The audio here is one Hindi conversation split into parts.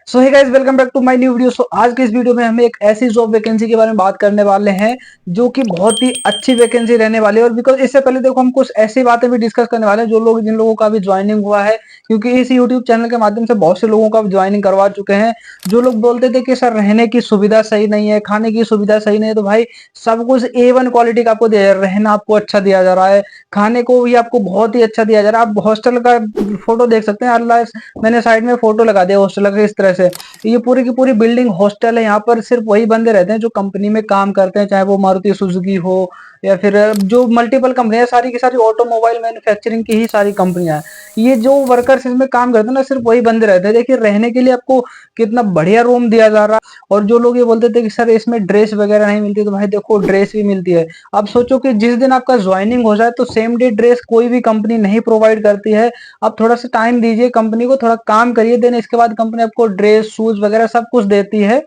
So hey guys, welcome back to my new video. So आज के इस वीडियो में हम एक ऐसी जॉब वैकेंसी के बारे में बात करने वाले हैं जो कि बहुत ही अच्छी वैकेंसी रहने वाली है। और बिकॉज इससे पहले देखो, हम कुछ ऐसी बातें भी डिस्कस करने वाले हैं जो लोग जिन लोगों का भी ज्वाइनिंग हुआ है, क्योंकि इस यूट्यूब चैनल के माध्यम से बहुत से लोगों का ज्वाइनिंग करवा चुके हैं। जो लोग बोलते थे कि सर रहने की सुविधा सही नहीं है, खाने की सुविधा सही नहीं है, तो भाई सब कुछ A1 क्वालिटी का आपको दिया जा रहा है। रहना आपको अच्छा दिया जा रहा है, खाने को भी आपको बहुत ही अच्छा दिया जा रहा है। आप हॉस्टल का फोटो देख सकते हैं। अल्लाह, मैंने साइड में फोटो लगा दिया हॉस्टल का इस तरह से। ये पूरी की पूरी बिल्डिंग हॉस्टल है। यहाँ पर सिर्फ वही बंदे रहते हैं जो कंपनी में काम करते हैं, चाहे वो मारुति सुजुकी हो या फिर जो मल्टीपल कंपनियां, सारी की सारी ऑटोमोबाइल मैन्युफैक्चरिंग की ही सारी कंपनियां हैं। ये जो वर्कर्स इसमें काम करते हैं ना, सिर्फ वही बंदे रहते हैं। देखिए रहने के लिए आपको कितना बढ़िया रूम दिया जा रहा है। और जो लोग ये बोलते थे कि सर इसमें ड्रेस वगैरह नहीं मिलती, तो भाई देखो ड्रेस भी मिलती है। आप सोचो कि जिस दिन आपका ज्वाइनिंग हो जाए तो सेम डे ड्रेस कोई भी कंपनी नहीं प्रोवाइड करती है। आप थोड़ा सा टाइम दीजिए कंपनी को, थोड़ा काम करिए, देन इसके बाद कंपनी आपको ड्रेस शूज वगैरह सब कुछ देती है।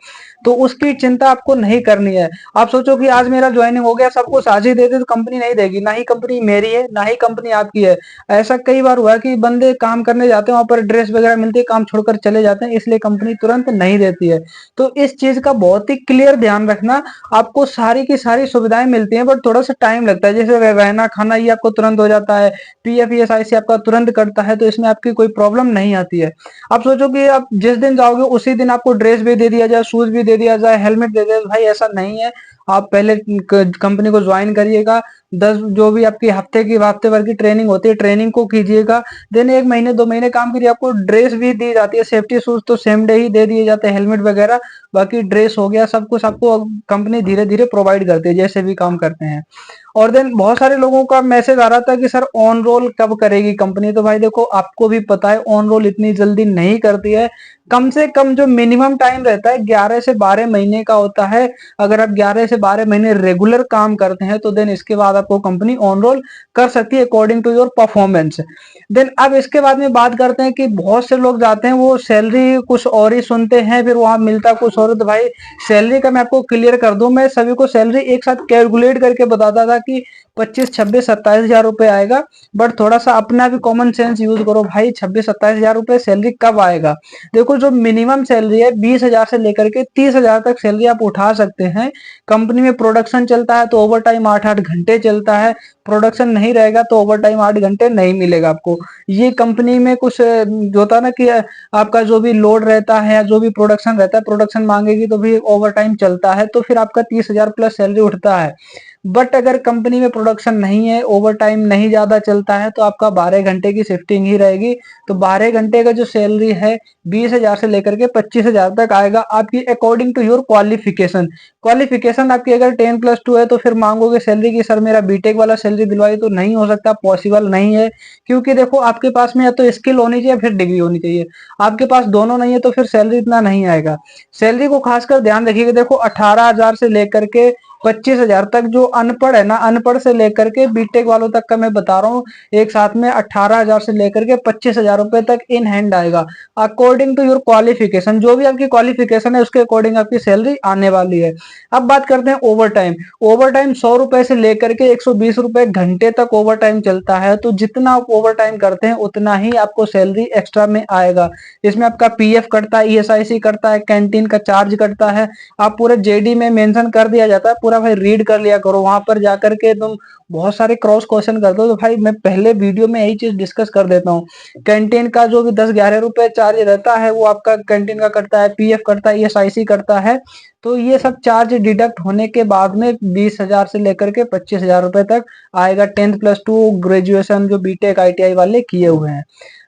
तो उसकी चिंता आपको नहीं करनी है। आप सोचो कि आज मेरा ज्वाइनिंग हो गया, सब कुछ आज ही दे दे, तो कंपनी नहीं देगी। ना ही कंपनी मेरी है, ना ही कंपनी आपकी है। ऐसा कई बार हुआ है कि बंदे काम करने जाते हैं, वहां पर ड्रेस वगैरह मिलती है, काम छोड़कर चले जाते हैं, इसलिए कंपनी तुरंत नहीं देती है। तो इस चीज का बहुत ही क्लियर ध्यान रखना। आपको सारी की सारी सुविधाएं मिलती हैं, बट थोड़ा सा टाइम लगता है। जैसे रहना खाना ये आपको तुरंत हो जाता है, PF ESIC आपका तुरंत कटता है, तो इसमें आपकी कोई प्रॉब्लम नहीं आती है। आप सोचो कि आप जिस दिन जाओगे उसी दिन आपको ड्रेस भी दे दिया जाए, शूज भी दे दिया जाए, हेलमेट दे दिया जाए, भाई ऐसा नहीं है। आप पहले कंपनी को ज्वाइन करिएगा। 10 जो भी आपकी हफ्ते भर की ट्रेनिंग होती है, ट्रेनिंग को कीजिएगा। देन 1 महीने 2 महीने काम करिए, आपको ड्रेस भी दी जाती है। सेफ्टी शूज तो सेम डे ही दे दिए जाते हैं, हेलमेट वगैरह। बाकी ड्रेस हो गया, सब कुछ आपको कंपनी धीरे धीरे प्रोवाइड करती है, जैसे भी काम करते हैं। और देन बहुत सारे लोगों का मैसेज आ रहा था कि सर ऑन रोल कब करेगी कंपनी। तो भाई देखो, आपको भी पता है ऑन रोल इतनी जल्दी नहीं करती है। कम से कम जो मिनिमम टाइम रहता है 11 से 12 महीने का होता है। अगर आप 11 से 12 महीने रेगुलर काम करते हैं तो देन इसके बाद आपको कंपनी ऑन रोल कर सकती है according to your performance. Then अब इसके बाद में बात करते हैं कि बहुत से लोग जाते हैं, वो सैलरी कुछ और ही सुनते हैं, फिर वहां मिलता कुछ और। तो भाई सैलरी का मैं आपको क्लियर कर दूं, मैं सभी को सैलरी एक साथ कैलकुलेट करके बताता था कि 25 26 27 हजार रुपए आएगा। बट थोड़ा सा अपना भी कॉमन सेंस यूज करो भाई, 26 27 हजार रुपए सैलरी कब आएगा। देखो जो मिनिमम सैलरी है 20 हजार से लेकर के 30 हजार तक सैलरी आप उठा सकते हैं। कंपनी में प्रोडक्शन चलता है तो ओवर टाइम 8 8 घंटे चलता है। प्रोडक्शन नहीं रहेगा तो ओवर टाइम 8 घंटे नहीं मिलेगा आपको। ये कंपनी में कुछ जो होता है ना कि आपका जो भी लोड रहता है या जो भी प्रोडक्शन रहता है, प्रोडक्शन मांगेगी तो भी ओवर टाइम चलता है, तो फिर आपका 30 हजार प्लस सैलरी उठता है। बट अगर कंपनी में प्रोडक्शन नहीं है, ओवर टाइम नहीं ज्यादा चलता है, तो आपका 12 घंटे की शिफ्टिंग ही रहेगी। तो 12 घंटे का जो सैलरी है 20 हजार से लेकर के 25 हजार तक आएगा, आपकी according to your qualification. Qualification आपकी अगर 10+2 है तो फिर मांगोगे सैलरी की सर मेरा बीटेक वाला सैलरी दिलवाई, तो नहीं हो सकता, पॉसिबल नहीं है। क्योंकि देखो आपके पास में या तो स्किल होनी चाहिए फिर डिग्री होनी चाहिए। आपके पास दोनों नहीं है तो फिर सैलरी इतना नहीं आएगा। सैलरी को खासकर ध्यान रखिएगा। देखो 18 हजार से लेकर के 25 हजार तक जो अनपढ़ है ना, अनपढ़ से लेकर के बीटेक वालों तक का मैं बता रहा हूँ, एक साथ में 18 हजार से लेकर के 25 हजार रुपए तक इन हैंड आएगा। अकॉर्डिंग टू योर क्वालिफिकेशन, जो भी आपकी क्वालिफिकेशन है उसके अकॉर्डिंग आपकी सैलरी आने वाली है। अब बात करते हैं ओवर टाइम। ओवर टाइम 100 रुपए से लेकर के 120 रुपए घंटे तक ओवर टाइम चलता है। तो जितना आप ओवर टाइम करते हैं उतना ही आपको सैलरी एक्स्ट्रा में आएगा। इसमें आपका PF कटता है, ESIC कटता है, कैंटीन का चार्ज कटता है। आप पूरे JD में मेंशन कर दिया जाता है, पूरा भाई रीड कर लिया करो। वहां पर जाकर के तुम बहुत सारे क्रॉस क्वेश्चन करते हो, तो भाई मैं पहले वीडियो में यही चीज डिस्कस कर देता हूँ। कैंटीन का जो भी 10 11 रुपए चार्ज रहता है वो आपका कैंटीन का कटता है, PF कटता है, ESIC कटता है। तो ये सब चार्ज डिडक्ट होने के बाद में 20 हजार से लेकर के 25 हजार रुपए तक आएगा। 10+2 ग्रेजुएशन जो बीटेक ITI वाले किए हुए हैं।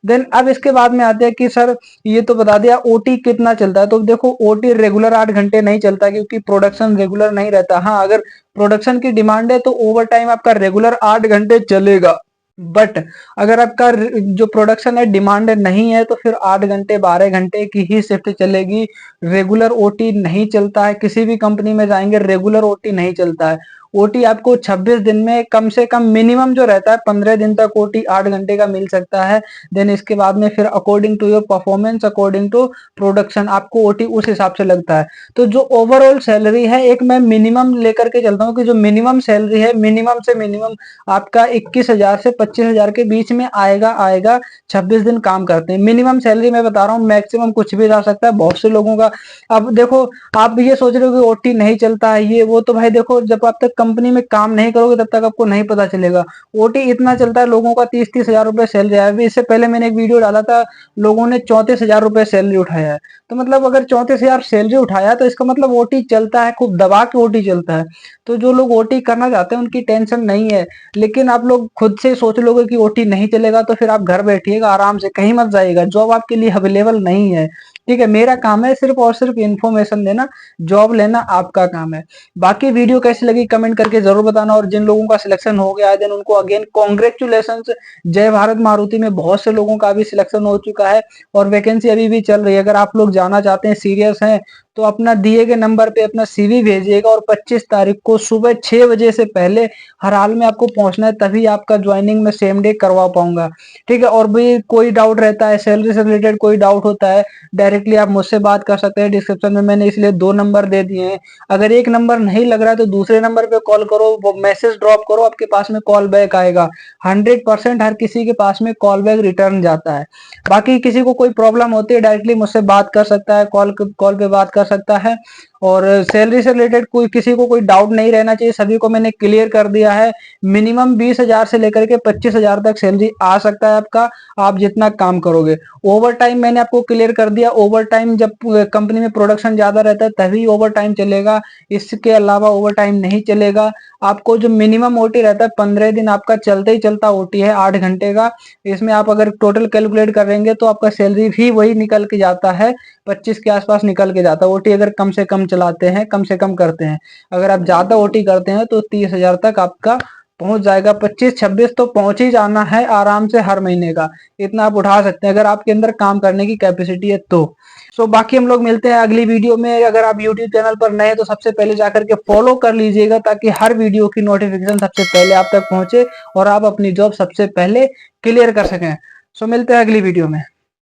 देन अब इसके बाद में आते हैं कि सर ये तो बता दिया OT कितना चलता है। तो देखो OT रेगुलर 8 घंटे नहीं चलता, क्योंकि प्रोडक्शन रेगुलर नहीं रहता। हाँ, अगर प्रोडक्शन की डिमांड है तो ओवर टाइम आपका रेगुलर 8 घंटे चलेगा। बट अगर आपका जो प्रोडक्शन है डिमांड नहीं है तो फिर 8 घंटे 12 घंटे की ही शिफ्ट चलेगी। रेगुलर OT नहीं चलता है, किसी भी कंपनी में जाएंगे रेगुलर OT नहीं चलता है। ओटी आपको 26 दिन में कम से कम मिनिमम जो रहता है 15 दिन तक ओटी 8 घंटे का मिल सकता है। देन इसके बाद में फिर according to your performance, according to production आपको ओटी उस हिसाब से लगता है। तो जो ओवरऑल सैलरी है, एक मैं मिनिमम लेकर के चलता हूँ कि जो मिनिमम सैलरी है, मिनिमम से मिनिमम आपका 21,000 से 25,000 के बीच में आएगा 26 दिन काम करते हैं। मिनिमम सैलरी मैं बता रहा हूँ, मैक्सिमम कुछ भी जा सकता है बहुत से लोगों का। अब देखो, आप ये सोच रहे हो कि ओटी नहीं चलता है ये वो, तो भाई देखो, जब आप तक कंपनी में काम नहीं करोगे तब तक आपको नहीं पता चलेगा। ओटी इतना चलता है लोगों का, 30-30 हजार रुपए सैलरी है। अभी इससे पहले मैंने एक वीडियो डाला था, लोगों ने 34,000 रुपए सैलरी उठाया है। तो मतलब अगर 34,000 सैलरी उठाया तो इसका मतलब ओटी चलता है, खूब दबा के ओटी चलता है। तो जो लोग ओटी करना चाहते हैं उनकी टेंशन नहीं है। लेकिन आप लोग खुद से सोच लोगे कि ओटी नहीं चलेगा तो फिर आप घर बैठिएगा आराम से, कहीं मत जाइएगा, जॉब आपके लिए अवेलेबल नहीं है। ठीक है, मेरा काम है सिर्फ और सिर्फ इन्फॉर्मेशन देना, जॉब लेना आपका काम है। बाकी वीडियो कैसी लगी कमेंट करके जरूर बताना, और जिन लोगों का सिलेक्शन हो गया है देन उनको अगेन कॉन्ग्रेचुलेशन। जय भारत मारुति में बहुत से लोगों का भी सिलेक्शन हो चुका है और वैकेंसी अभी भी चल रही है। अगर आप लोग जाना चाहते हैं, सीरियस हैं, तो अपना दिए गए नंबर पे अपना सीवी भेजिएगा और 25 तारीख को सुबह 6 बजे से पहले हर हाल में आपको पहुंचना है, तभी आपका ज्वाइनिंग में सेम डे करवा पाऊंगा। ठीक है, और भी कोई डाउट रहता है, सैलरी से रिलेटेड कोई डाउट होता है, डायरेक्टली आप मुझसे बात कर सकते हैं। डिस्क्रिप्शन में मैंने इसलिए 2 नंबर दे दिए हैं। अगर एक नंबर नहीं लग रहा है तो दूसरे नंबर पे कॉल करो, वो मैसेज ड्रॉप करो, आपके पास में कॉल बैक आएगा। 100% हर किसी के पास में कॉल बैक रिटर्न जाता है। बाकी किसी को कोई प्रॉब्लम होती है डायरेक्टली मुझसे बात कर सकता है, कॉल पे बात कर सकता है। और सैलरी से रिलेटेड कोई किसी को कोई डाउट नहीं रहना चाहिए, सभी को मैंने क्लियर कर दिया है। मिनिमम 20,000 से लेकर के 25,000 तक सैलरी आ सकता है आपका, आप जितना काम करोगे। ओवर टाइम मैंने आपको क्लियर कर दिया, ओवर टाइम जब कंपनी में प्रोडक्शन ज्यादा रहता है तभी ओवर टाइम चलेगा, इसके अलावा ओवर टाइम नहीं चलेगा। आपको जो मिनिमम ओटी रहता है 15 दिन आपका चलते ही चलता ओटी है 8 घंटे का। इसमें आप अगर टोटल कैलकुलेट करेंगे तो आपका सैलरी भी वही निकल के जाता है, 25 के आसपास निकल के जाता है। ओटी अगर कम से कम चलाते हैं, कम से कम करते हैं, अगर आप ज्यादा ओटी करते हैं तो 30,000 तक आपका पहुंच जाएगा। 25-26 तो पहुंच ही जाना है आराम से हर महीने का, इतना आप उठा सकते हैं अगर आपके अंदर काम करने की कैपेसिटी है तो। बाकी हम लोग मिलते हैं अगली वीडियो में। अगर आप यूट्यूब चैनल पर नए तो सबसे पहले जाकर के फॉलो कर लीजिएगा, ताकि हर वीडियो की नोटिफिकेशन सबसे पहले आप तक पहुंचे और आप अपनी जॉब सबसे पहले क्लियर कर सकें। मिलते हैं अगली वीडियो में।